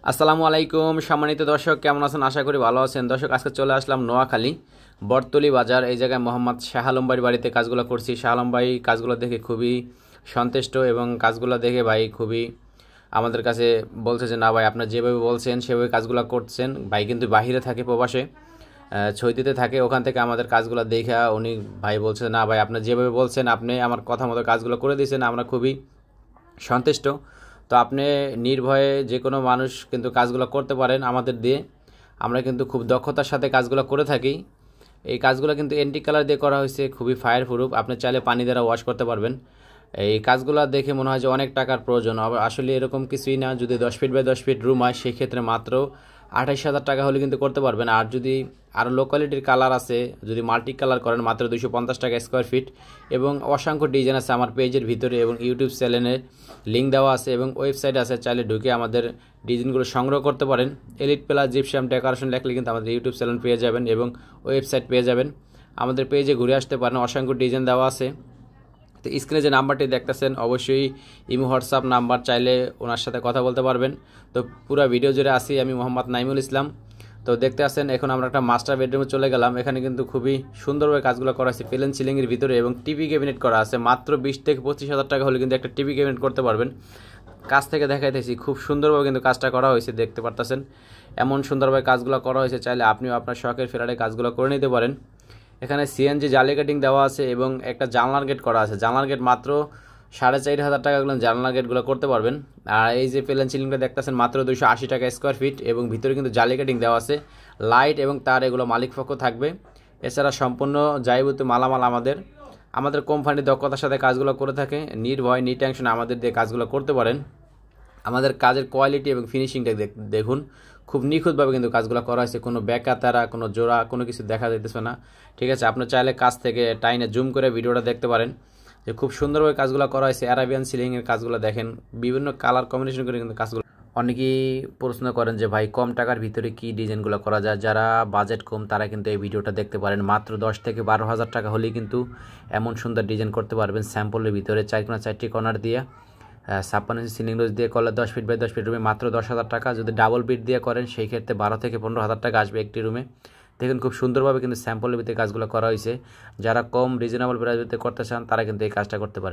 আসসালামু আলাইকুম সম্মানিত দর্শক, কেমন আছেন? আশা করি ভালো আছেন। দর্শক, আজকে চলে আসলাম নোয়াখালী বটতলী বাজার। এই জায়গায় মোহাম্মদ শাহ আলম ভাইয়ের বাড়িতে কাজগুলো করছি। শাহ আলম ভাই কাজগুলো দেখে খুবই সন্তুষ্ট এবং কাজগুলো দেখে ভাই খুবই আমাদের কাছে বলছে যে না ভাই, আপনার যেভাবে বলছেন সেভাবে কাজগুলো করছেন। ভাই কিন্তু বাহিরে থাকে, প্রবাসে ছৈতিতে থাকে, ওখান থেকে আমাদের কাজগুলো দেখা উনি ভাই বলছে না ভাই, আপনার যেভাবে বলছেন আপনি আমার কথা মতো কাজগুলো করে দিয়েছেন, আমরা খুবই সন্তুষ্ট। তো আপনি নির্ভয়ে যে কোনো মানুষ কিন্তু কাজগুলো করতে পারেন আমাদের দিয়ে। আমরা কিন্তু খুব দক্ষতার সাথে কাজগুলো করে থাকি। এই কাজগুলো কিন্তু অ্যান্টিক কালার দিয়ে করা হয়েছে, খুবই ফায়ার প্রুফ। আপনি চাইলে পানি দ্বারা ওয়াশ করতে পারবেন। এই কাজগুলো দেখে মনে হয় যে অনেক টাকার প্রয়োজন, আসলে এরকম কিছুই না। যদি 10 ফিট বাই 10 ফিট রুম হয় সেই ক্ষেত্রে মাত্র 28,000 টাকা হলে কিন্তু করতে পারবেন। আর যদি আরও লো কোয়ালিটির কালার আছে, যদি মাল্টি কালার করেন মাত্র 250 টাকা স্কোয়ার ফিট। এবং অসংখ্য ডিজাইন আছে আমার পেজের ভিতরে এবং ইউটিউব চ্যানেলের লিঙ্ক দেওয়া আছে এবং ওয়েবসাইট আছে, চাইলে ঢুকে আমাদের ডিজাইনগুলো সংগ্রহ করতে পারেন। এলিট প্লাস জিপসাম ডেকোরেশন লেখলে কিন্তু আমাদের ইউটিউব চ্যানেল পেয়ে যাবেন এবং ওয়েবসাইট পেয়ে যাবেন। আমাদের পেজে ঘুরে আসতে পারেন, অসংখ্য ডিজাইন দেওয়া আছে। তো স্ক্রিনে যে নাম্বারটি দেখতেছেন অবশ্যই ইমো হোয়াটসঅ্যাপ নাম্বার, চাইলে ওনার সাথে কথা বলতে পারবেন। তো পুরো ভিডিও জুড়ে আসি আমি মোহাম্মদ নাইমুল ইসলাম। তো দেখতে আসেন, এখন আমরা একটা মাস্টার বেডরুমে চলে গেলাম। এখানে কিন্তু খুবই সুন্দরভাবে কাজগুলো করা আছে, প্লেন সিলিংয়ের ভিতরে এবং টিভি ক্যাবিনেট করা আছে। মাত্র 20 থেকে 25,000 টাকা হলে কিন্তু একটা টিভি ক্যাবিনেট করতে পারবেন। কাজ থেকে দেখাইতেছি, খুব সুন্দরভাবে কিন্তু কাজটা করা হয়েছে, দেখতে পারতেছেন এমন সুন্দরভাবে কাজগুলো করা হয়েছে। চাইলে আপনিও আপনার শখের ফ্ল্যাটে কাজগুলো করে নিতে পারেন। এখানে সিএনজি জালি কাটিং দেওয়া আছে এবং একটা জানলার গেট করা আছে। জানলার গেট মাত্র 4,500 টাকাগুলো জানলার গেটগুলো করতে পারবেন। আর এই যে প্লেন সিলিংটা দেখতেছেন মাত্র 280 টাকা স্কোয়ার ফিট এবং ভিতরে কিন্তু জালি কাটিং দেওয়া আছে। লাইট এবং তার এগুলো মালিক পক্ষ থাকবে। এছাড়া সম্পূর্ণ যাবতীয় মালামাল আমাদের কোম্পানি দক্ষতার সাথে কাজগুলো করে থাকে। নির্ভয় টেনশন আমাদের দিয়ে কাজগুলো করতে পারেন। আমাদের কাজের কোয়ালিটি এবং ফিনিশিংটা দেখুন, খুব নিখুঁতভাবে কিন্তু কাজগুলো করা হয়েছে। কোনো বেঁকা তারা, কোনো জোড়া, কোনো কিছু দেখা যাইতেছে না। ঠিক আছে, আপনি চাইলে কাজ থেকে টাইনে জুম করে ভিডিওটা দেখতে পারেন যে খুব সুন্দরভাবে কাজগুলো করা হয়েছে। অ্যারাবিয়ান সিলিংয়ের কাজগুলো দেখেন, বিভিন্ন কালার কম্বিনেশন করে কিন্তু কাজগুলো। অনেকেই প্রশ্ন করেন যে ভাই কম টাকার ভিতরে কি ডিজাইনগুলো করা যায়। যারা বাজেট কম তারা কিন্তু এই ভিডিওটা দেখতে পারেন। মাত্র 10 থেকে 12,000 টাকা হলেই কিন্তু এমন সুন্দর ডিজাইন করতে পারবেন। স্যাম্পলের ভিতরে 4 কর্নার দিয়ে 56 ইঞ্চি সিলিং রোজ দিয়ে করলে 10 ফিট বাই 10 ফিট রুমে মাত্র 10,000 টাকা। যদি ডাবল বেড দিয়ে করেন সেই ক্ষেত্রে 12 থেকে 15,000 টাকা আসবে একটি রুমে। দেখুন খুব সুন্দরভাবে কিন্তু স্যাম্পলের ভিতরে কাজগুলো করা হয়েছে। যারা কম রিজনেবল প্রাইসে করতে চান তারা কিন্তু এই কাজটা করতে পারেন।